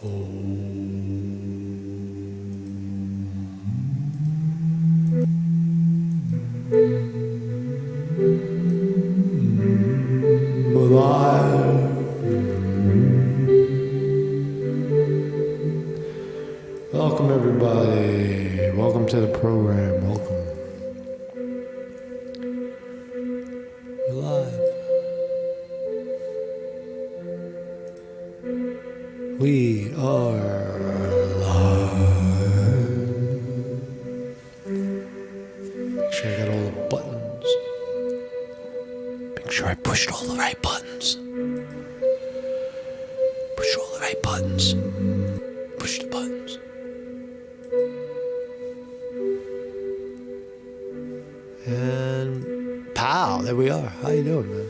Welcome everybody. Welcome to the program. Welcome. We're live. We are live. Make sure I got all the buttons. Make sure I pushed all the right buttons. Push all the right buttons. Push the buttons. And pow, there we are. How you doing, man?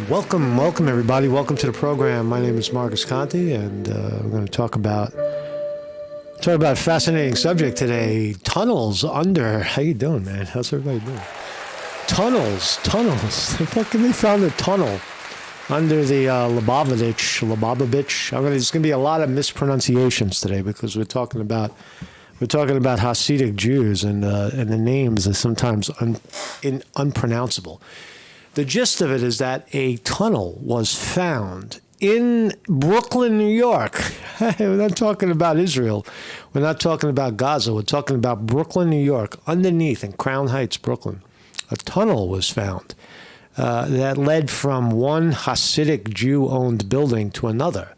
Welcome everybody. Welcome to the program. My name is Marcus Conte, and we're going to talk about a fascinating subject today. Tunnels under. How you doing, man? How's everybody doing? Tunnels. They found a tunnel under the Lubavitch. There's going to be a lot of mispronunciations today because we're talking about Hasidic Jews, and the names are sometimes unpronounceable. The gist of it is that a tunnel was found in Brooklyn, New York. We're not talking about Israel. We're not talking about Gaza. We're talking about Brooklyn, New York, underneath in Crown Heights, Brooklyn. A tunnel was found that led from one Hasidic Jew-owned building to another.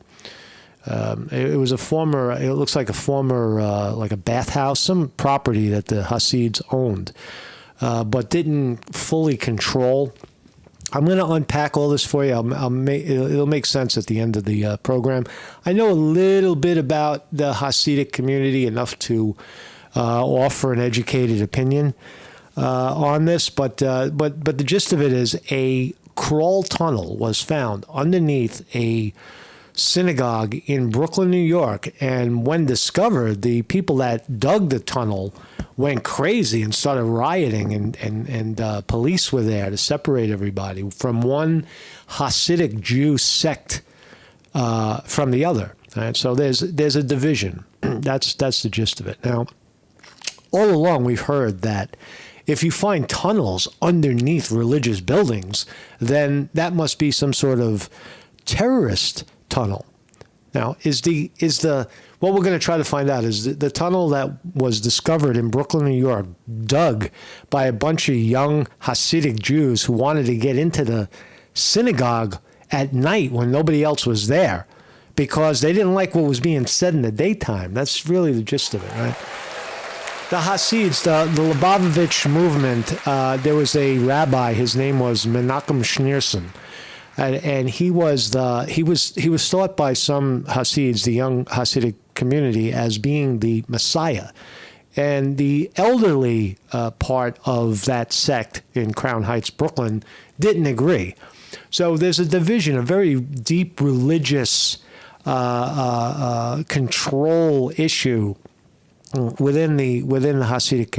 It looks like a former bathhouse, some property that the Hasids owned, but didn't fully control. I'm going to unpack all this for you. It'll make sense at the end of the program. I know a little bit about the Hasidic community, enough to offer an educated opinion on this, but the gist of it is a crawl tunnel was found underneath a synagogue in Brooklyn, New York, and when discovered, the people that dug the tunnel went crazy and started rioting, and police were there to separate everybody from one Hasidic Jew sect from the other. Right? So there's a division. That's the gist of it. Now, all along we've heard that if you find tunnels underneath religious buildings, then that must be some sort of terrorist tunnel. Now, what we're going to try to find out is the tunnel that was discovered in Brooklyn, New York, dug by a bunch of young Hasidic Jews who wanted to get into the synagogue at night when nobody else was there because they didn't like what was being said in the daytime. That's really the gist of it, right? The Hasids, the Lubavitch movement, there was a rabbi, his name was Schneerson. And he was thought by some Hasids, the young Hasidic community, as being the Messiah. And the elderly part of that sect in Crown Heights, Brooklyn, didn't agree. So there's a division, a very deep religious control issue within the Hasidic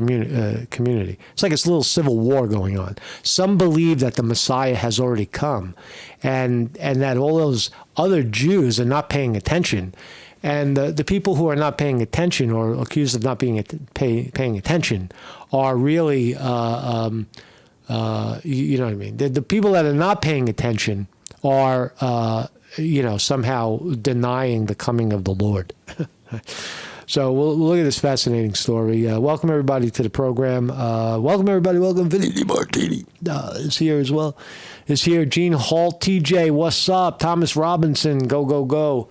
community. It's like it's a little civil war going on. Some believe that the Messiah has already come, and that all those other Jews are not paying attention. And the people who are not paying attention or accused of not paying attention are really, you know what I mean? The people that are not paying attention are, somehow denying the coming of the Lord. So we'll look at this fascinating story. Welcome, everybody, to the program. Welcome, everybody. Welcome, Vinny DiMartini is here as well. Is here. Gene Holt, TJ, what's up? Thomas Robinson, go.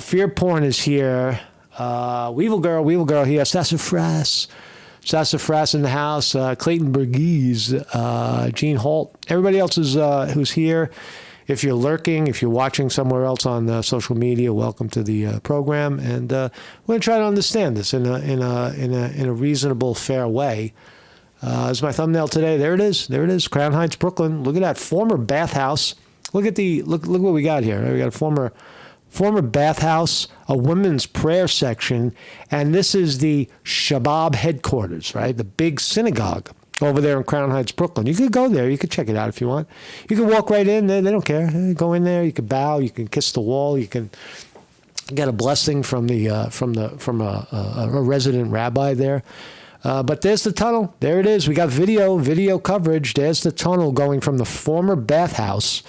Fear Porn is here. Weevil Girl here. Sassafras in the house. Clayton Burgese, Gene Holt. Everybody else is who's here. If you're lurking, if you're watching somewhere else on social media, welcome to the program. And we're going to try to understand this in a reasonable, fair way. Is my thumbnail today? There it is. Crown Heights, Brooklyn. Look at that former bathhouse. Look what we got here. We got a former bathhouse, a women's prayer section, and this is the Shabbat headquarters, right? The big synagogue over there in Crown Heights, Brooklyn. You could go there. You could check it out if you want. You can walk right in there. They don't care. Go in there. You can bow. You can kiss the wall. You can get a blessing from a resident rabbi there. But there's the tunnel. There it is. We got video coverage. There's the tunnel going from the former bathhouse.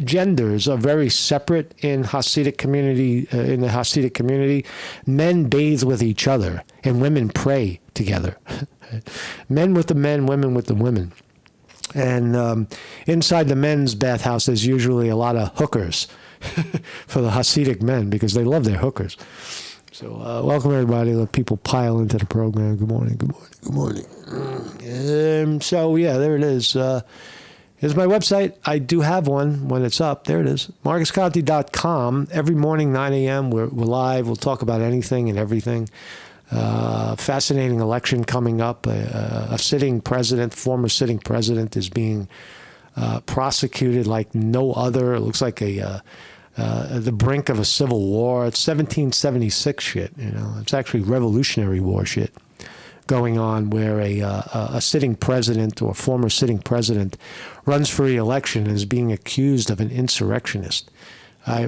Genders are very separate in Hasidic community. In the Hasidic community, men bathe with each other, and women pray together. Men with the men, women with the women. And inside the men's bathhouse, there's usually a lot of hookers for the Hasidic men because they love their hookers. So welcome everybody. Let people pile into the program. Good morning. So yeah, there it is. Here's my website. I do have one when it's up. There it is. marcusconte.com. Every morning, 9 a.m., we're live. We'll talk about anything and everything. Fascinating election coming up. A sitting president, former sitting president, is being prosecuted like no other. It looks like the brink of a civil war. It's 1776 shit. It's actually Revolutionary War shit going on, where a sitting president or former sitting president runs for re-election and is being accused of an insurrectionist,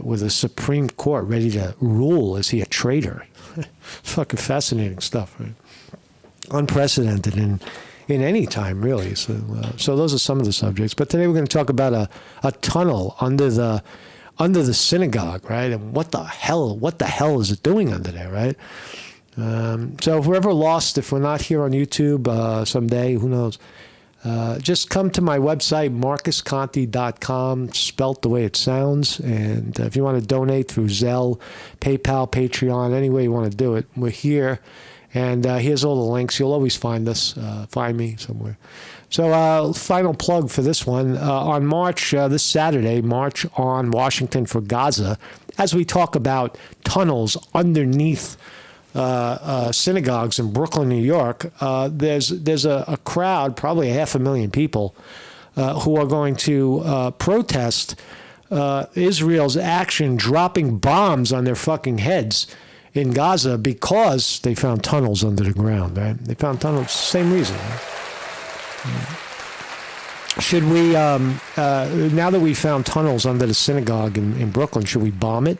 with the Supreme Court ready to rule. Is he a traitor? It's fucking fascinating stuff, right? Unprecedented in any time, really. So those are some of the subjects. But today we're going to talk about a tunnel under the synagogue, right? And what the hell is it doing under there, right? So if we're ever lost, if we're not here on YouTube someday, who knows? Just come to my website, marcusconte.com, spelt the way it sounds. And if you want to donate through Zelle, PayPal, Patreon, any way you want to do it, we're here. And here's all the links. You'll always find us, find me somewhere. So final plug for this one. On March, this Saturday, March on Washington for Gaza, as we talk about tunnels underneath synagogues in Brooklyn, New York, there's a crowd, probably 500,000 people, who are going to protest Israel's action dropping bombs on their fucking heads in Gaza because they found tunnels under the ground, right? They found tunnels, same reason. Right? Should we, now that we found tunnels under the synagogue in Brooklyn, should we bomb it?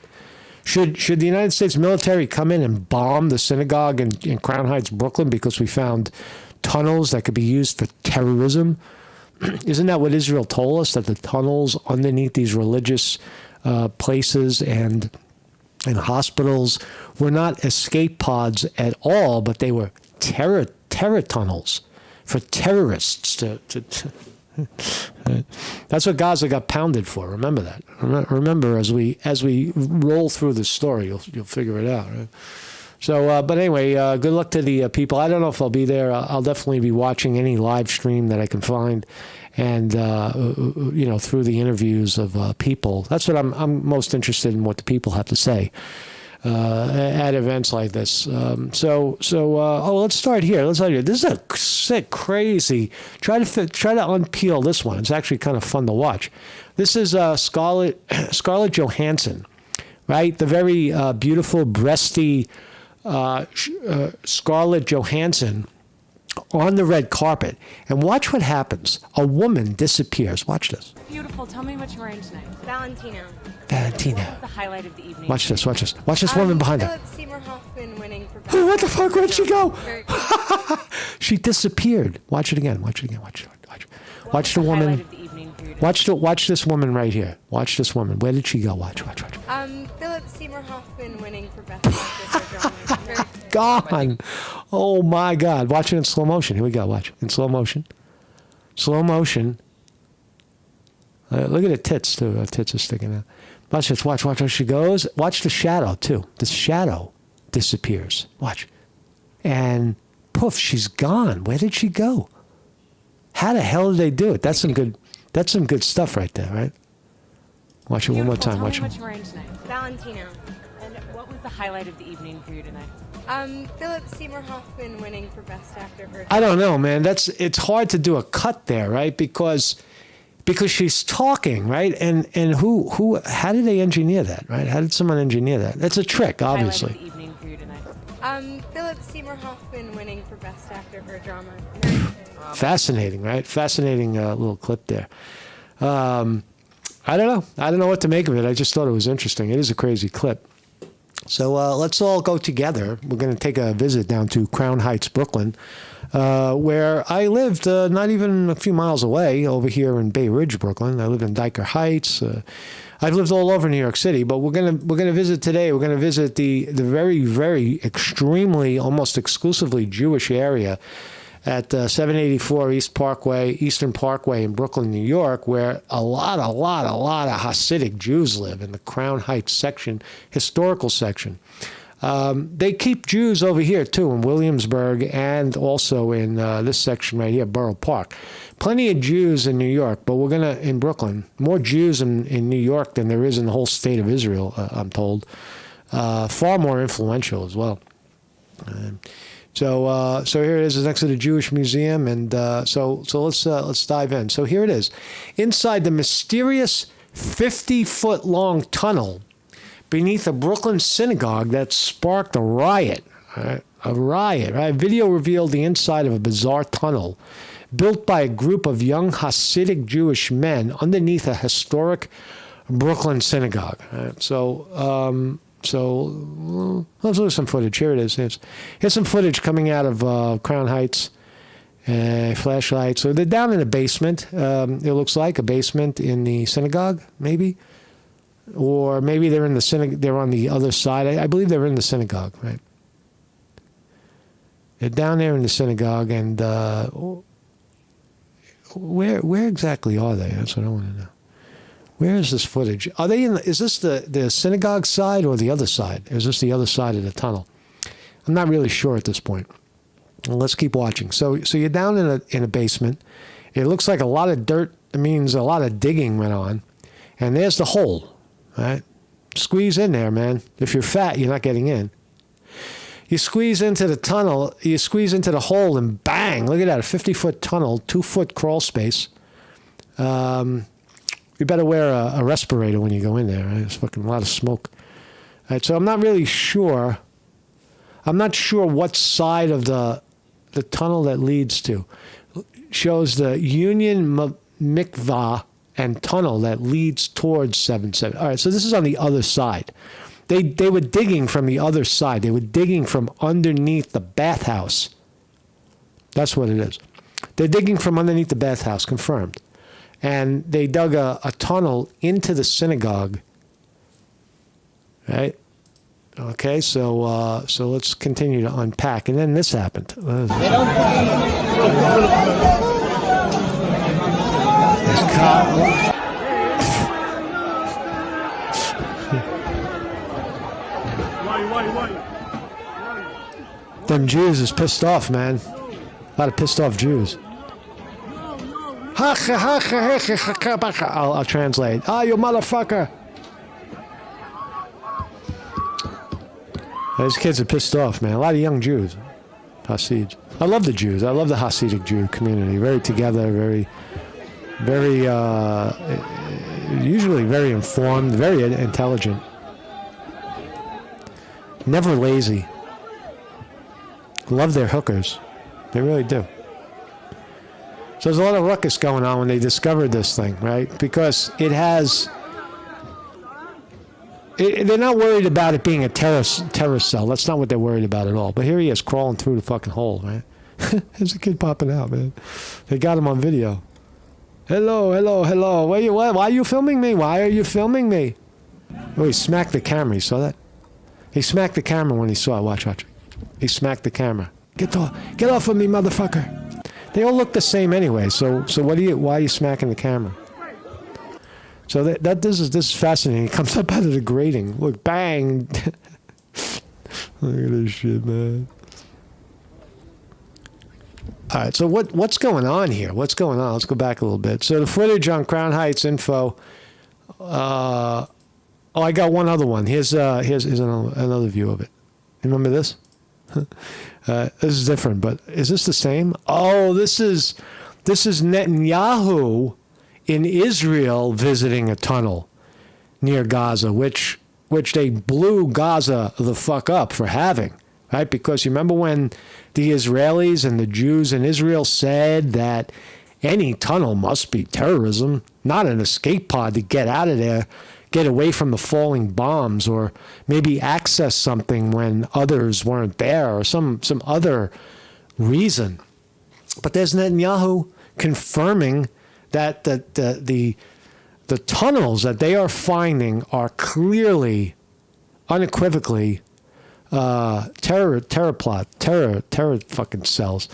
Should the United States military come in and bomb the synagogue in Crown Heights, Brooklyn, because we found tunnels that could be used for terrorism? Isn't that what Israel told us, that the tunnels underneath these religious places and hospitals were not escape pods at all, but they were terror tunnels for terrorists to That's what Gaza got pounded for. Remember that. Remember, as we roll through the story, you'll figure it out. Right? So, but anyway, good luck to the people. I don't know if I'll be there. I'll definitely be watching any live stream that I can find, and through the interviews of people. That's what I'm most interested in, what the people have to say at events like this. Let's start here. This is a sick, crazy. Try to unpeel this one. It's actually kind of fun to watch. This is Scarlett Johansson, right? The very beautiful, breasty Scarlett Johansson on the red carpet. And watch what happens. A woman disappears. Watch this. Beautiful. Tell me what you're wearing tonight. Valentina. What was the highlight of the evening? Watch this. Watch this woman behind her. Winning for Oh, what the fuck? Where'd she go? She disappeared. Watch it again. Watch the woman. Watch this woman right here. Watch this woman. Where did she go? Watch. Philip Seymour Hoffman winning for best actor for drama. Gone. Oh my God. Watch it in slow motion. Here we go. Watch. In slow motion. Slow motion. Look at the tits, too. Her tits are sticking out. Watch this. Watch where she goes. Watch the shadow, too. The shadow disappears. Watch. And poof, she's gone. Where did she go? How the hell did they do it? That's some good stuff right there, right? Watch it one more time. Watch it. Tell me what you're wearing tonight. Valentina. And what was the highlight of the evening for you tonight? Philip Seymour Hoffman winning for best actor for drama. I don't know, man. It's hard to do a cut there, right? Because she's talking, right? And how did they engineer that, right? How did someone engineer that? That's a trick, obviously. Highlight of the evening for you tonight. Philip Seymour Hoffman winning for Best Actor for a Drama. Fascinating, right? Fascinating little clip there. I don't know. I don't know what to make of it. I just thought it was interesting. It is a crazy clip. So let's all go together. We're going to take a visit down to Crown Heights, Brooklyn, where I lived not even a few miles away over here in Bay Ridge, Brooklyn. I lived in Dyker Heights. I've lived all over New York City, but we're gonna visit today. We're gonna visit the very, very extremely, almost exclusively Jewish area at 784 Eastern Parkway in Brooklyn, New York, where a lot of Hasidic Jews live in the Crown Heights section, historical section. They keep Jews over here too, in Williamsburg and also in this section right here, Borough Park. Plenty of Jews in New York, but in Brooklyn, more Jews in New York than there is in the whole state of Israel, I'm told. Far more influential as well. So here it is. It's next to the Jewish Museum, and so let's dive in. So here it is, inside the mysterious 50-foot-long tunnel beneath a Brooklyn synagogue that sparked a riot. Right? A riot. Right? Video revealed the inside of a bizarre tunnel built by a group of young Hasidic Jewish men underneath a historic Brooklyn synagogue. Right? So let's look at some footage. Here it is. Here's some footage coming out of Crown Heights. Flashlights. So they're down in a basement. It looks like a basement in the synagogue, maybe. Or maybe they're in the synagogue. They're on the other side. I believe they're in the synagogue, right? They're down there in the synagogue, and where exactly are they? That's what I want to know. Where is this footage? Are they in? Is this the synagogue side or the other side? Is this the other side of the tunnel? I'm not really sure at this point. Well, let's keep watching. So you're down in a basement. It looks like a lot of dirt. It means a lot of digging went on, and there's the hole. Right? Squeeze in there, man. If you're fat, you're not getting in. You squeeze into the tunnel, you squeeze into the hole, and bang! Look at that, a 50-foot tunnel, 2-foot crawl space. You better wear a respirator when you go in there. Right? There's fucking a lot of smoke. All right, so I'm not really sure. I'm not sure what side of the tunnel that leads to. Shows the Union Mikvah and tunnel that leads towards 77. All right, so this is on the other side. They were digging from the other side. They were digging from underneath the bathhouse. That's what it is. They're digging from underneath the bathhouse, confirmed. And they dug a tunnel into the synagogue. Right? Okay, so let's continue to unpack. And then this happened. There's Them Jews is pissed off, man. A lot of pissed off Jews. I'll translate. Ah, you motherfucker. These kids are pissed off, man. A lot of young Jews. Hasids. I love the Jews. I love the Hasidic Jew community. Very together, very, usually very informed, very intelligent. Never lazy. Love their hookers. They really do. So there's a lot of ruckus going on when they discovered this thing, right? Because it has... they're not worried about it being a terrorist cell. That's not what they're worried about at all. But here he is crawling through the fucking hole, right? There's a kid popping out, man. They got him on video. Hello. Why are you filming me? Why are you filming me? Oh, he smacked the camera. You saw that? He smacked the camera when he saw it. Watch. He smacked the camera. Get off of me, motherfucker. They all look the same anyway. So why are you smacking the camera? So this is fascinating. It comes up out of the grating. Look, bang. Look at this shit, man. All right, so what's going on here? What's going on? Let's go back a little bit. So the footage on Crown Heights info. I got one other one. Here's another view of it. Remember this? This is different, but is this the same? Oh, this is Netanyahu in Israel visiting a tunnel near Gaza, which they blew Gaza the fuck up for having. right? Because you remember when the Israelis and the Jews in Israel said that any tunnel must be terrorism, not an escape pod to get out of there, get away from the falling bombs, or maybe access something when others weren't there, or some other reason. But there's Netanyahu confirming that the tunnels that they are finding are clearly, unequivocally, terror fucking cells.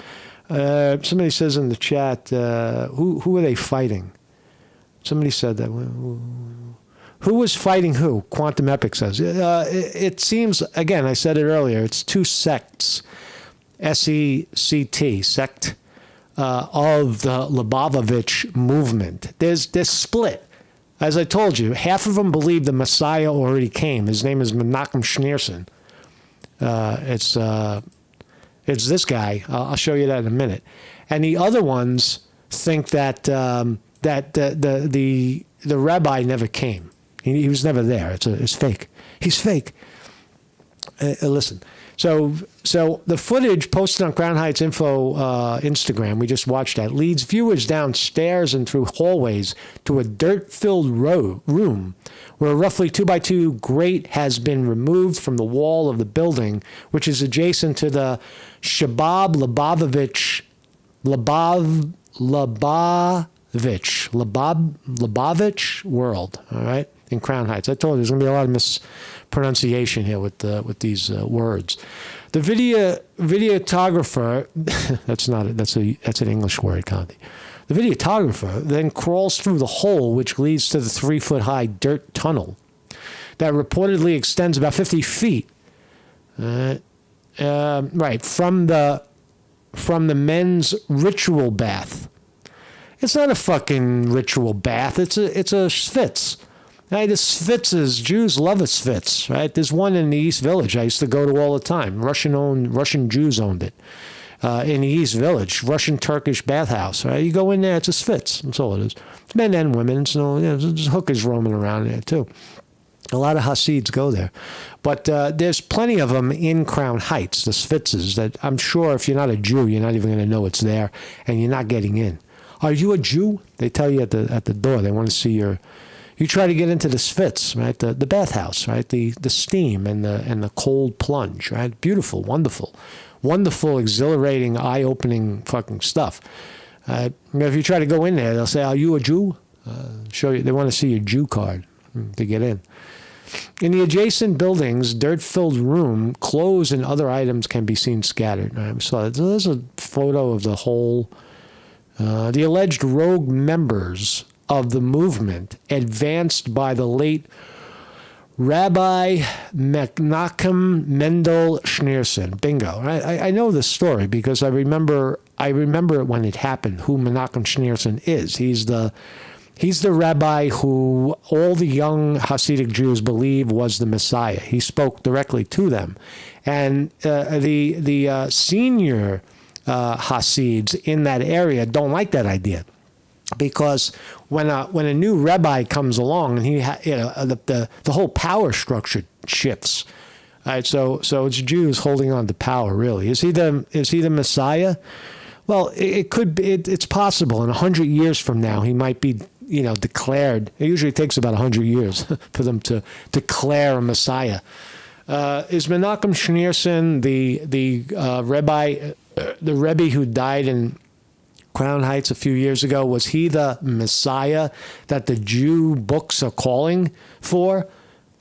Somebody says in the chat, who are they fighting? Somebody said that. Who was fighting who? Quantum Epic says. It seems, again, I said it earlier, it's two sects, S-E-C-T, sect, of the Lubavitch movement. There's split. As I told you, half of them believe the Messiah already came. His name is Menachem Schneerson. It's this guy. I'll show you that in a minute. And the other ones think that the rabbi never came. He was never there. It's fake. He's fake. Listen. So the footage posted on Crown Heights Info Instagram, we just watched that, leads viewers downstairs and through hallways to a dirt-filled room where a roughly 2x2 grate has been removed from the wall of the building, which is adjacent to the Shabab Lubavitch world, all right, in Crown Heights. I told you there's going to be a lot of mispronunciation here with these words. The videographer, that's an English word, Conti. The videographer then crawls through the hole which leads to the 3-foot-high dirt tunnel that reportedly extends about 50 feet, right, from the men's ritual bath. It's not a fucking ritual bath. It's a schwitz. Right, the schwitzes, Jews love a schwitz, right? There's one in the East Village I used to go to all the time. Russian Jews owned it. In the East Village, Russian-Turkish bathhouse, right? You go in there, it's a schwitz. That's all it is. It's men and women, so there's hookers roaming around there too. A lot of Hasids go there. But there's plenty of them in Crown Heights, the schwitzes, that I'm sure if you're not a Jew, you're not even going to know it's there, and you're not getting in. Are you a Jew? They tell you at the door. They want to see your... You try to get into the schwitz, right? The bathhouse, right? The steam and the cold plunge, right? Beautiful, wonderful, exhilarating, eye-opening fucking stuff. If you try to go in there, they'll say, "Are you a Jew?" Show you. They want to see your Jew card to get in. In the adjacent building's dirt-filled room, clothes and other items can be seen scattered. Right? So there's a photo of the whole. The alleged rogue members of the movement, advanced by the late Rabbi Menachem Mendel Schneerson. Bingo. I know this story because I remember it when it happened, who Menachem Schneerson is. He's the rabbi who all the young Hasidic Jews believe was the Messiah. He spoke directly to them. And the senior Hasids in that area don't like that idea. Because when a new rabbi comes along and the whole power structure shifts, right? So it's Jews holding on to power. Really, is he the Messiah? Well, it could be. It's possible. In 100 years from now, he might be declared. It usually takes about 100 years for them to declare a Messiah. Is Menachem Schneerson the rabbi, the Rebbe who died in Crown Heights a few years ago, was he the Messiah that the Jew books are calling for,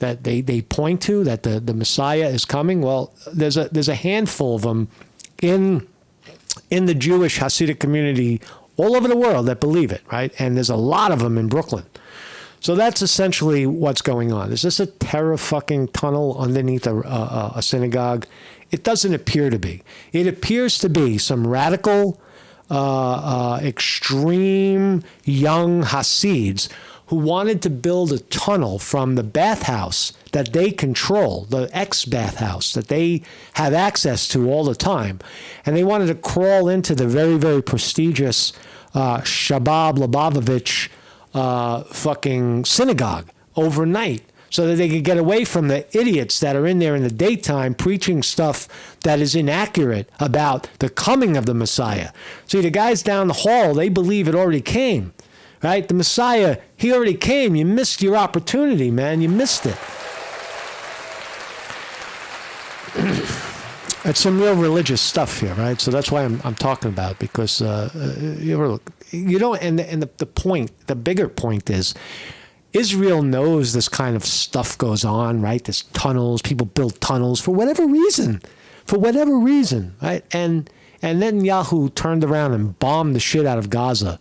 that they point to, that the Messiah is coming? Well, there's a handful of them in the Jewish Hasidic community all over the world that believe it, right? And there's a lot of them in Brooklyn. So that's essentially what's going on. Is this a terror fucking tunnel underneath a synagogue? It doesn't appear to be. It appears to be some radical, extreme young Hasids who wanted to build a tunnel from the bathhouse that they control, the ex-bathhouse that they have access to all the time. And they wanted to crawl into the very, very prestigious Shabab Lubavitch fucking synagogue overnight so that they could get away from the idiots that are in there in the daytime preaching stuff that is inaccurate about the coming of the Messiah. See, the guys down the hall, they believe it already came, right? The Messiah, he already came. You missed your opportunity, man. You missed it. It's some real religious stuff here, right? So that's why I'm talking about it, because you know, and the bigger point is, Israel knows this kind of stuff goes on, right? There's tunnels, people build tunnels for whatever reason, right? And Netanyahu turned around and bombed the shit out of Gaza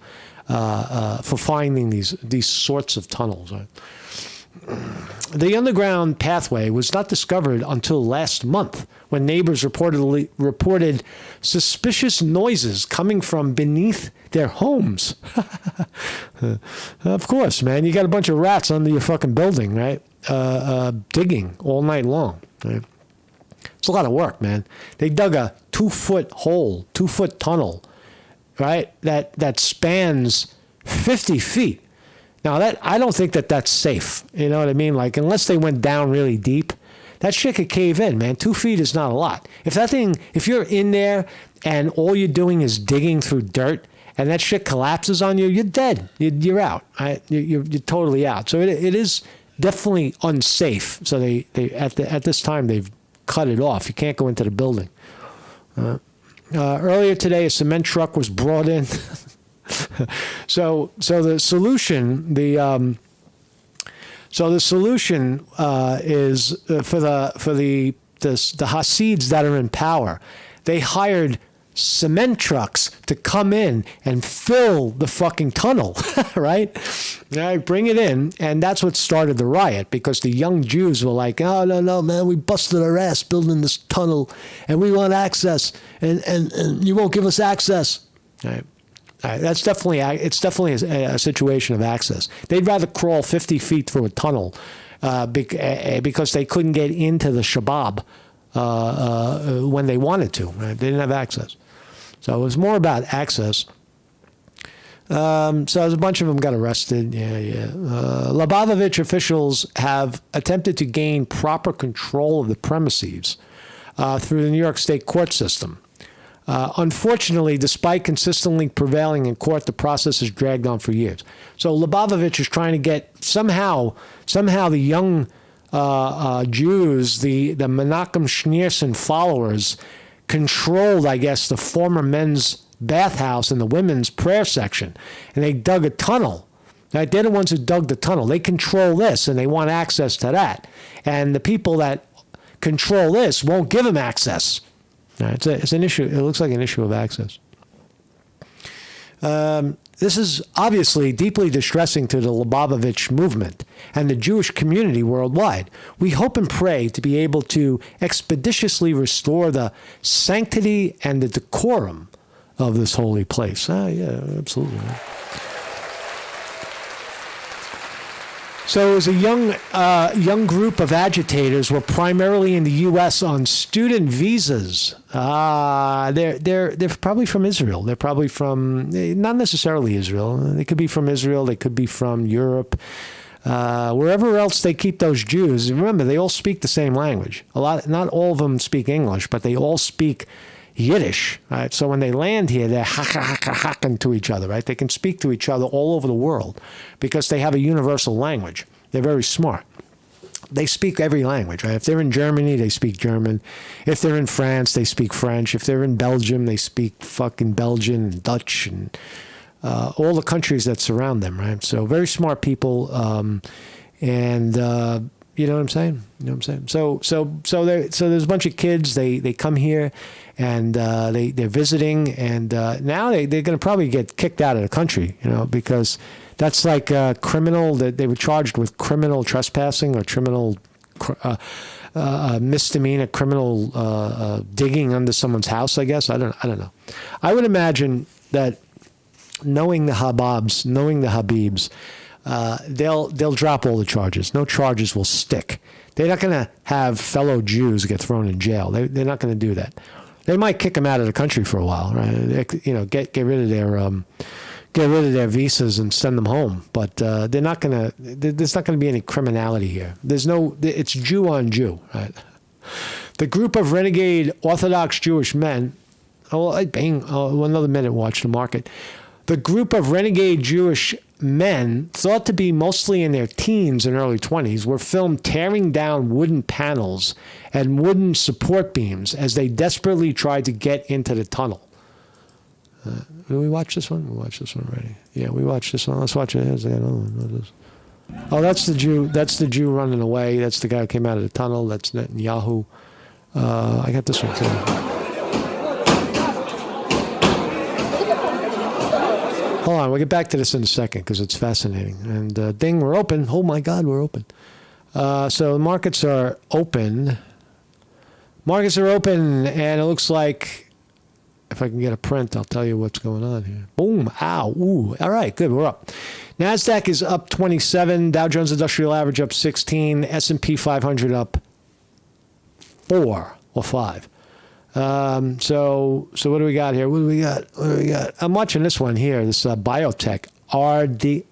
for finding these sorts of tunnels, right? The underground pathway was not discovered until last month, when neighbors reported suspicious noises coming from beneath their homes. Of course, man. You got a bunch of rats under your fucking building, right? Digging all night long. Right? It's a lot of work, man. They dug a 2-foot hole, 2-foot tunnel, right? That spans 50 feet. Now, I don't think that's safe. You know what I mean? Like, unless they went down really deep, that shit could cave in, man. 2 feet is not a lot. If you're in there and all you're doing is digging through dirt and that shit collapses on you, you're dead. You're out. Right? You're totally out. So it is definitely unsafe. So they at this time, they've cut it off. You can't go into the building. Earlier today, a cement truck was brought in. So the solution, is for the Hasids that are in power. They hired cement trucks to come in and fill the fucking tunnel, right? Bring it in, and that's what started the riot, because the young Jews were like, "Oh no, man, we busted our ass building this tunnel, and we want access, and you won't give us access." Right? It's definitely a situation of access. They'd rather crawl 50 feet through a tunnel because they couldn't get into the Shabab when they wanted to. Right? They didn't have access. So it was more about access. So there's a bunch of them got arrested. Yeah. Lubavitch officials have attempted to gain proper control of the premises through the New York State court system. Unfortunately, despite consistently prevailing in court, the process has dragged on for years. So Lubavitch is trying to get somehow the young Jews, the Menachem Schneerson followers, controlled, I guess, the former men's bathhouse and the women's prayer section, and they dug a tunnel. Right? They're the ones who dug the tunnel. They control this, and they want access to that. And the people that control this won't give them access. It's an issue. It looks like an issue of access. This is obviously deeply distressing to the Lubavitch movement and the Jewish community worldwide. We hope and pray to be able to expeditiously restore the sanctity and the decorum of this holy place. Yeah, absolutely. So it was a young group of agitators were primarily in the U.S. on student visas. They're probably from Israel. They're probably from, not necessarily Israel. They could be from Israel. They could be from Europe. Wherever else they keep those Jews. Remember, they all speak the same language. Not all of them speak English, but they all speak Yiddish, right? So when they land here, they're hacking to each other, right? They can speak to each other all over the world because they have a universal language. They're very smart. They speak every language, right? If they're in Germany, they speak German. If they're in France, they speak French. If they're in Belgium, they speak fucking Belgian and Dutch and all the countries that surround them, right? So very smart people, you know what I'm saying? So there's a bunch of kids. They come here, and they're visiting, and now they're going to probably get kicked out of the country, because that's like criminal. That they were charged with criminal trespassing or criminal misdemeanor, criminal digging under someone's house. I guess I don't know. I would imagine that knowing the Habibs. They'll drop all the charges. No charges will stick. They're not going to have fellow Jews get thrown in jail. They're not going to do that. They might kick them out of the country for a while, right? Get rid of get rid of their visas and send them home. But they're not gonna. There's not gonna be any criminality here. It's Jew on Jew, right? The group of renegade Orthodox Jewish men. Another minute. Watch the market. The group of renegade Jewish men, thought to be mostly in their teens and early 20s, were filmed tearing down wooden panels and wooden support beams as they desperately tried to get into the tunnel. Did we watch this one? We watched this one already. Yeah, we watched this one. Let's watch it. Here's another one. Oh, that's the Jew. That's the Jew running away. That's the guy who came out of the tunnel. That's Netanyahu. I got this one too. Hold on, we'll get back to this in a second because it's fascinating. And ding, we're open. Oh my God, we're open. So the markets are open. Markets are open, and it looks like, if I can get a print, I'll tell you what's going on here. Boom, ow, ooh. All right, good, we're up. NASDAQ is up 27, Dow Jones Industrial Average up 16, S&P 500 up 4 or 5. So what do we got here? What do we got? I'm watching this one here, this biotech, Ardelyx,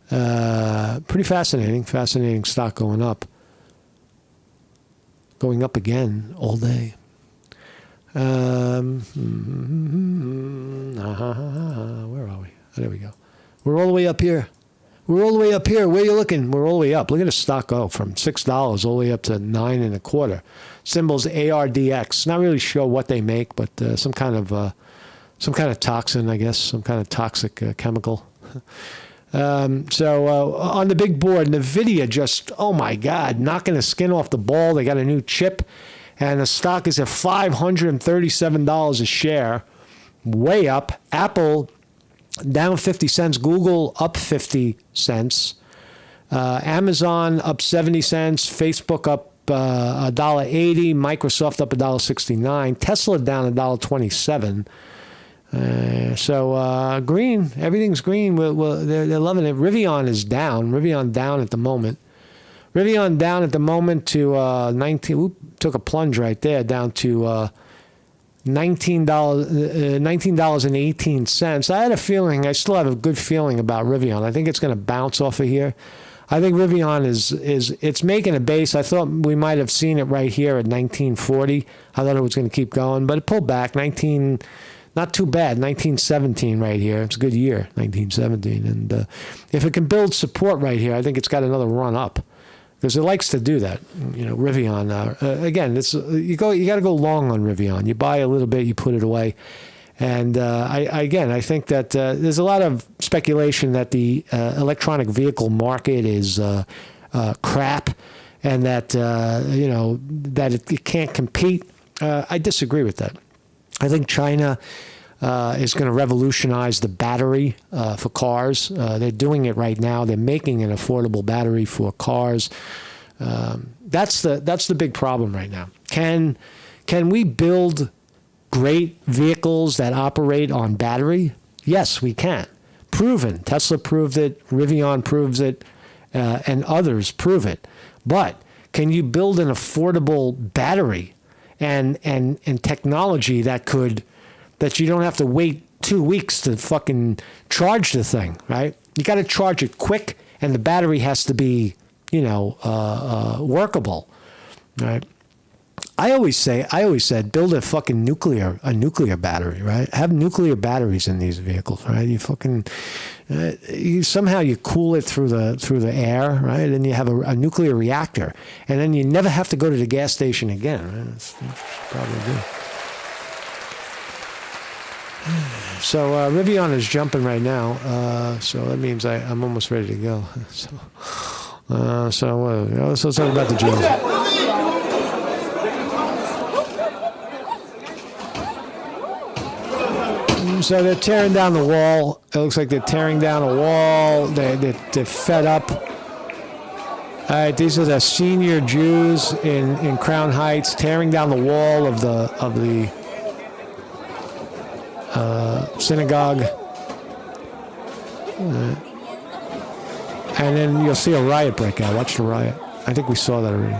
ARDX. Pretty fascinating stock going up again all day. Where are we? Oh, there we go. We're all the way up here. Where are you looking? We're all the way up. Look at the stock go from $6 all the way up to $9.25. Symbol's ARDX. Not really sure what they make, but some kind of toxin, I guess, some kind of toxic chemical. So on the big board, NVIDIA just, oh my God, knocking the skin off the ball. They got a new chip, and the stock is at $537 a share, way up. Apple down 50 cents. Google up 50 cents. Amazon up 70 cents. Facebook up $1.80. Microsoft up $1.69. Tesla down $1.27. So green. Everything's green. They're loving it. Rivian is down. Rivian down at the moment. Rivian down at the moment to 19. Oop, took a plunge right there, down to $19.18. I had a feeling, I still have a good feeling about Rivian. I think it's going to bounce off of here. I think Rivian it's making a base. I thought we might have seen it right here at 1940. I thought it was going to keep going, but it pulled back. Not too bad. 1917 right here. It's a good year, 1917. And if it can build support right here, I think it's got another run up. Because it likes to do that, Rivian. Again, you got to go long on Rivian. You buy a little bit, you put it away, and I think that there's a lot of speculation that the electronic vehicle market is crap, and that that it can't compete. I disagree with that. I think China is going to revolutionize the battery for cars. They're doing it right now. They're making an affordable battery for cars. That's the big problem right now. Can we build great vehicles that operate on battery? Yes, we can. Proven. Tesla proved it. Rivian proves it, and others prove it. But can you build an affordable battery and technology that you don't have to wait 2 weeks to fucking charge the thing, right? You got to charge it quick, and the battery has to be, workable, right? I always said, build a fucking nuclear battery, right? Have nuclear batteries in these vehicles, right? You fucking, somehow you cool it through the air, right? And you have a nuclear reactor, and then you never have to go to the gas station again, right? That's probably good. So Rivian is jumping right now, so that means I'm almost ready to go. Let's talk about the Jews. So they're tearing down the wall. It looks like they're tearing down a wall. They're fed up. All right, these are the senior Jews in Crown Heights tearing down the wall of the synagogue. And then you'll see a riot break out. Watch the riot. I think we saw that already.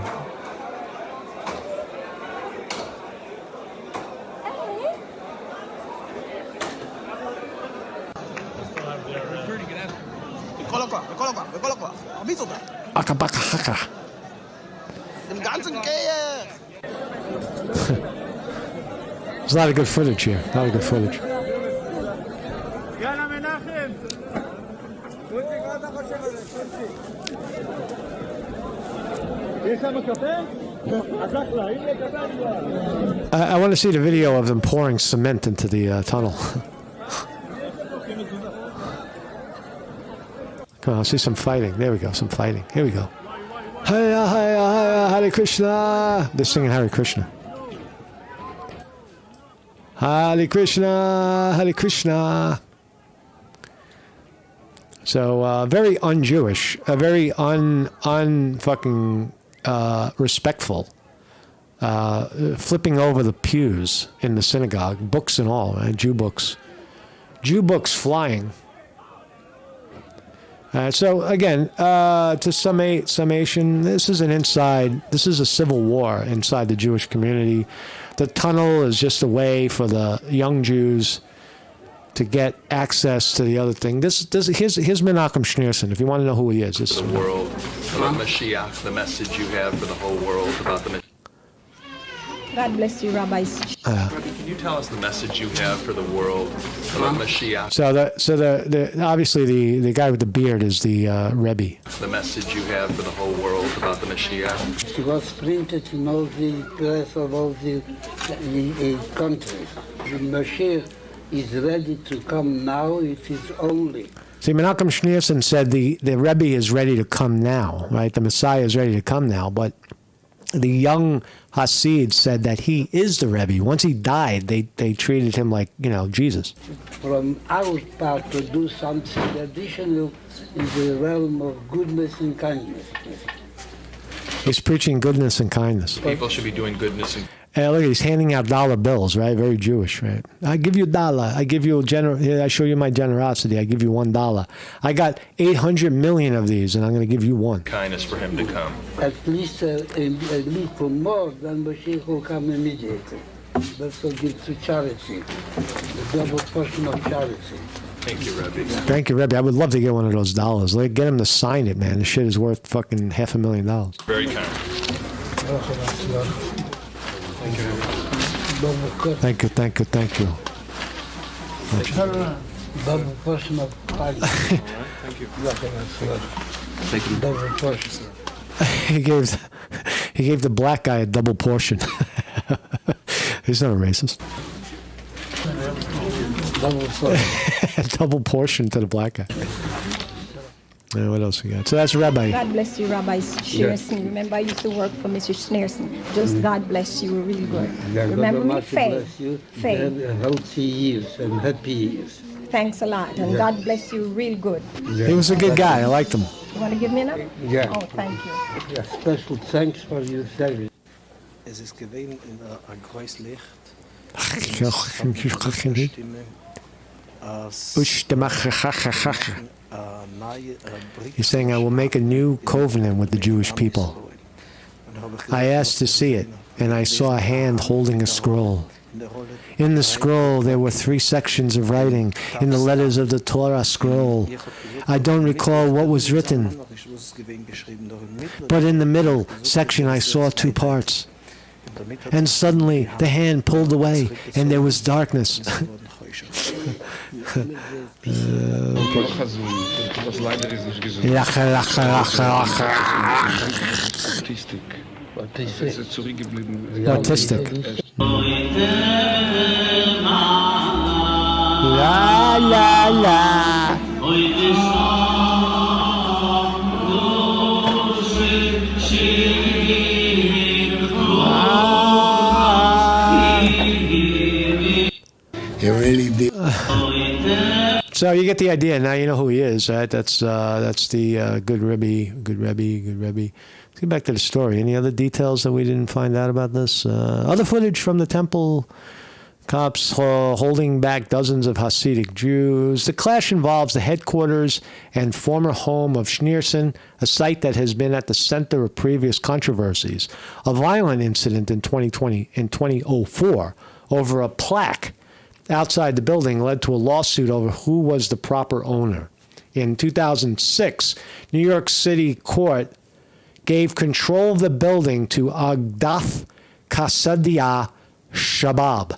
Aka baka haka. There's a lot of good footage here. A lot of good footage. I want to see the video of them pouring cement into the tunnel. Come on, I'll see some fighting. There we go, some fighting. Here we go. Hare Hare Hare Krishna. They're singing Hare Krishna. Hare Krishna, Hare Krishna. So very un-Jewish, very un-fucking respectful. Flipping over the pews in the synagogue, books and all, right? Jew books flying. So again, to summation, this is a civil war inside the Jewish community. The tunnel is just a way for the young Jews to get access to the other thing. Here's Menachem Schneerson, if you want to know who he is. This The world, about Mashiach, the message you have for the whole world about the God bless you, Rabbi. Rabbi, can you tell us the message you have for the world about Mashiach? So the obviously the guy with the beard is the Rabbi. The message you have for the whole world about the Mashiach? She was printed in all the press of all the countries. The Mashiach is ready to come now. It is only. See, Menachem Schneerson said the Rebbe is ready to come now, right? The Messiah is ready to come now, but the young Hasid said that he is the Rebbe. Once he died, they treated him like, Jesus. From our part to do something additional in the realm of goodness and kindness. He's preaching goodness and kindness. People should be doing goodness and Look, he's handing out dollar bills, right? Very Jewish, right? I give you $1. I give you I show you my generosity. I give you $1. I got 800 million of these, and I'm going to give you one. kindness for him to come. At least for more than Mashiach will come immediately. That's what gives to charity, the double portion of charity. Thank you, Rabbi. Thank you, Rebbe. I would love to get one of those dollars. Like, get him to sign it, man. This shit is worth fucking $500,000. Very kind. Thank you. Double portion of charity. Thank you. Double portion. He gave the black guy a double portion. He's not a racist. Double portion. Double portion to the black guy. What else we got? So that's Rabbi. God bless you, Rabbi Scherson. Remember, I used to work for Mr. Schneerson. Just God bless you, really good. Remember me, Faye. Faye. Healthy years and happy years. Thanks a lot, and God bless you, real good. He was a good guy. I liked him. You want to give me another? Yeah. Oh, thank you. Yeah, special thanks for your service. Es ist gewesen in ein großes Licht. He's saying, I will make a new covenant with the Jewish people. I asked to see it, and I saw a hand holding a scroll. In the scroll, there were 3 sections of writing in the letters of the Torah scroll. I don't recall what was written, but in the middle section, I saw 2 parts. And suddenly, the hand pulled away, and there was darkness. Autistic. La la la. He really did. So you get the idea. Now you know who he is, right? That's the good Rebbe. Let's get back to the story. Any other details that we didn't find out about this? Other footage from the temple. Cops holding back dozens of Hasidic Jews. The clash involves the headquarters and former home of Schneerson, a site that has been at the center of previous controversies. A violent incident in 2004 over a plaque outside the building led to a lawsuit over who was the proper owner. in 2006, New York City court gave control of the building to Agdath Kasadia Shabab.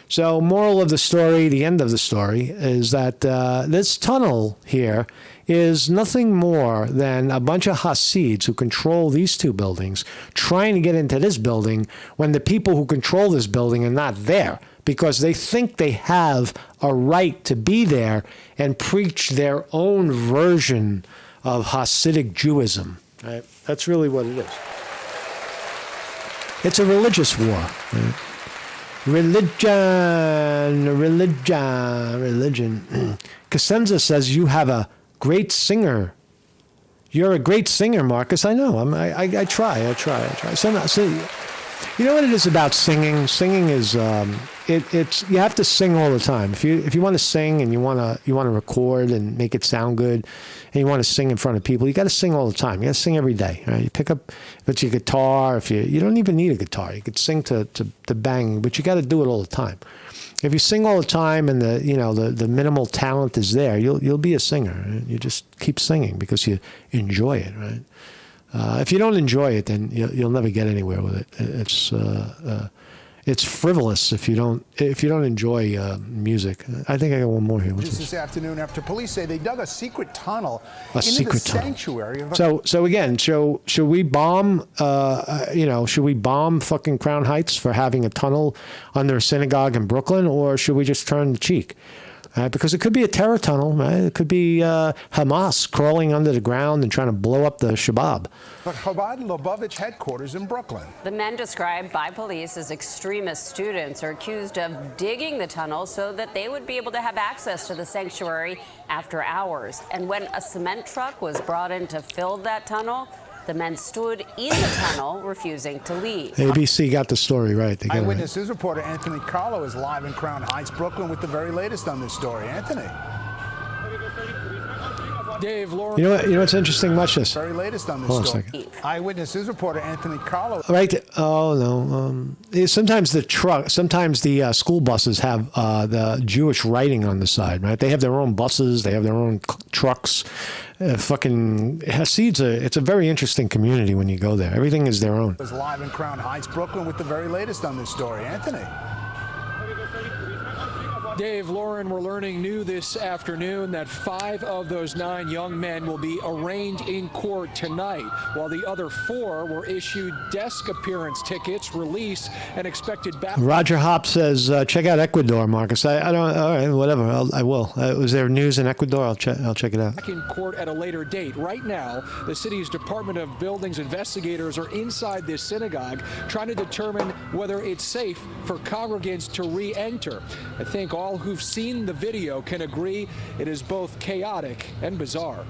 So moral of the story, the end of the story, is that this tunnel here is nothing more than a bunch of Hasids who control these two buildings trying to get into this building when the people who control this building are not there because they think they have a right to be there and preach their own version of Hasidic Jewism. Right? That's really what it is. It's a religious war. Right? Religion. Cosenza says you have a great singer. You're a great singer, Marcus. I know. I try. So, you know what it is about singing? Singing is it's you have to sing all the time. If you want to sing and you want to record and make it sound good, and you want to sing in front of people, you got to sing all the time. You got to sing every day. Right? You pick up if it's your guitar. If you don't even need a guitar, you could sing to banging, but you got to do it all the time. If you sing all the time and the minimal talent is there, you'll be a singer. Right? You just keep singing because you enjoy it, right? If you don't enjoy it, then you'll never get anywhere with it. It's frivolous if you don't enjoy music. I think I got one more here. Just this afternoon, after police say they dug a secret tunnel into the sanctuary. So again, should we bomb? Should we bomb fucking Crown Heights for having a tunnel under a synagogue in Brooklyn, or should we just turn the cheek? Because it could be a terror tunnel, right? It could be Hamas crawling under the ground and trying to blow up the Shabab. But Chabad Lubavitch headquarters in Brooklyn. The men described by police as extremist students are accused of digging the tunnel so that they would be able to have access to the sanctuary after hours. And when a cement truck was brought in to fill that tunnel, the men stood in the tunnel, refusing to leave. ABC got the story right. Eyewitness News reporter Anthony Carlo is live in Crown Heights, Brooklyn, with the very latest on this story. Anthony. Dave, Lauren. You know what's interesting? Watch this. Very latest on this Hold story. on a second. Eyewitness News reporter Anthony Carlo. Right. Oh no. Sometimes the school buses have the Jewish writing on the side. Right. They have their own buses. They have their own trucks. Fucking Hasids. It's a very interesting community when you go there. Everything is their own. Is live in Crown Heights, Brooklyn, with the very latest on this story. Anthony. Dave, Lauren, we're learning new this afternoon that 5 of those 9 young men will be arraigned in court tonight, while the other 4 were issued desk appearance tickets, released, and expected back. Roger Hop says, check out Ecuador, Marcus. I don't. All right, whatever. I will. Was there news in Ecuador? I'll check it out. Back in court at a later date. Right now, the city's Department of Buildings investigators are inside this synagogue trying to determine whether it's safe for congregants to re-enter. I think all who've seen the video can agree it is both chaotic and bizarre.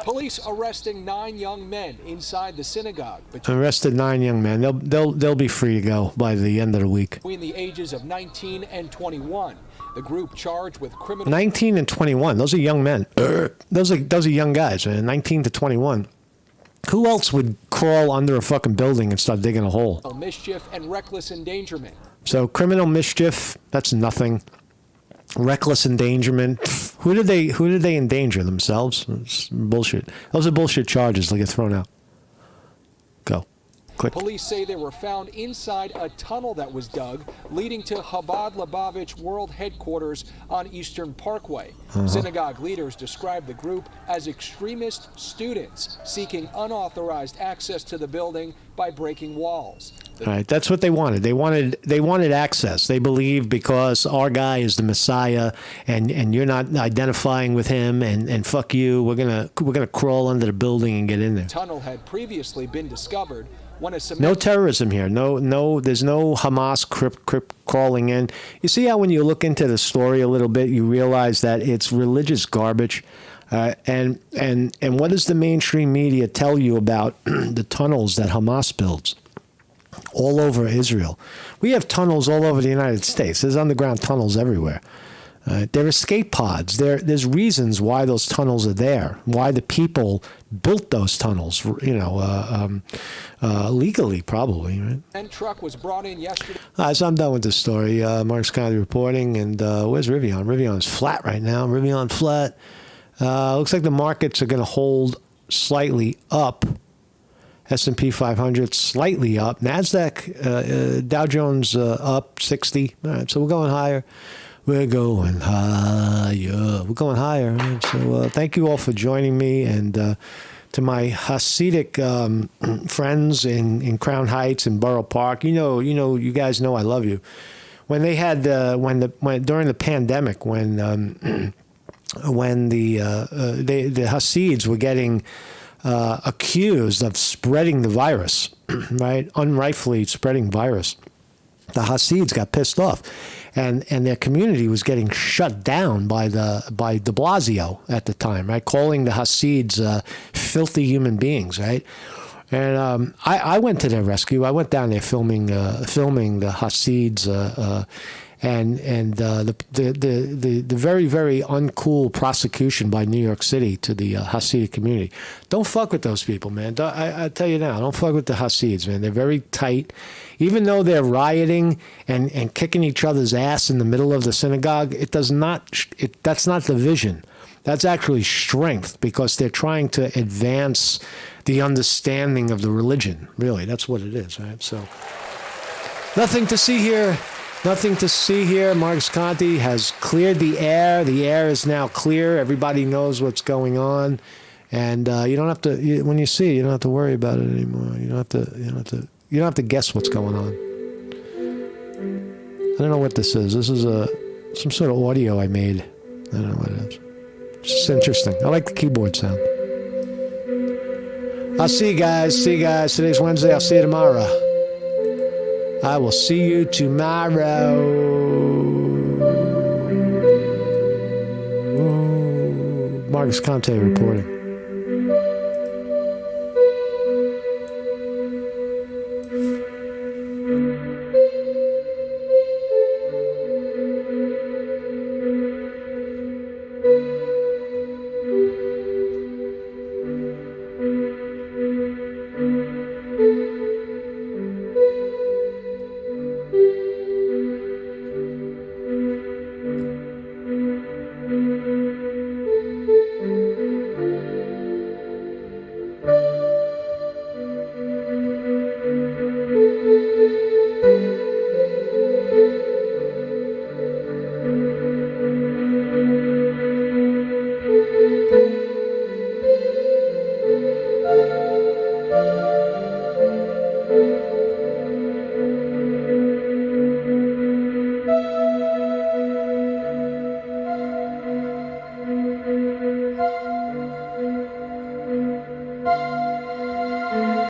Police arresting 9 young men inside the synagogue. Arrested 9 young men. They'll be free to go by the end of the week. Between the ages of 19 and 21. The group charged with criminal. 19 and 21. Those are young men. Those are young guys, man. 19 to 21. Who else would crawl under a fucking building and start digging a hole? Mischief and reckless endangerment. So criminal mischief, that's nothing. Reckless endangerment. Who did they endanger? Themselves? It's bullshit. Those are bullshit charges. They'll get thrown out. Go. Quick. Police say they were found inside a tunnel that was dug, leading to Chabad Lubavitch World Headquarters on Eastern Parkway. Synagogue leaders described the group as extremist students seeking unauthorized access to the building by breaking walls. All right, that's what they wanted. They wanted access. They believe because our guy is the Messiah, and you're not identifying with him, and fuck you. We're gonna crawl under the building and get in there. The tunnel had previously been discovered when a cement. No terrorism here. No. There's no Hamas crypt crawling in. You see how when you look into the story a little bit, you realize that it's religious garbage. And what does the mainstream media tell you about the tunnels that Hamas builds all over Israel? We have tunnels all over the United States. There's underground tunnels everywhere. They're escape pods. There's reasons why those tunnels are there, why the people built those tunnels, legally probably. Right? And truck was brought in yesterday. So I'm done with this story. Marcus Conte reporting, and where's Rivian? Rivian's flat right now. Rivian flat. Looks like the markets are going to hold slightly up. S&P 500 slightly up. NASDAQ, Dow Jones up 60. All right, so we're going higher. We're going higher. We're going higher. Right? So thank you all for joining me, and to my Hasidic friends in Crown Heights and Borough Park. You guys know I love you. When they had during the pandemic, when the Hasids were getting accused of spreading the virus, right? Unrightfully spreading virus. The Hasids got pissed off, and their community was getting shut down by de Blasio at the time, right? Calling the Hasids filthy human beings, right? And I went to their rescue. I went down there filming the Hasids, and the very, very uncool prosecution by New York City to the Hasidic community. Don't fuck with those people, man. I tell you now, don't fuck with the Hasids, man. They're very tight. Even though they're rioting and kicking each other's ass in the middle of the synagogue, that's not division. That's actually strength, because they're trying to advance the understanding of the religion. Really, that's what it is, right? So, nothing to see here. Nothing to see here. Marcus Conte has cleared the air. The air is now clear. Everybody knows what's going on, and you don't have to. When you see it, you don't have to worry about it anymore. You don't have to guess what's going on. I don't know what this is. This is some sort of audio I made. I don't know what it is. It's just interesting. I like the keyboard sound. I'll see you guys. Today's Wednesday. I'll see you tomorrow. I will see you tomorrow. Marcus Conte reporting.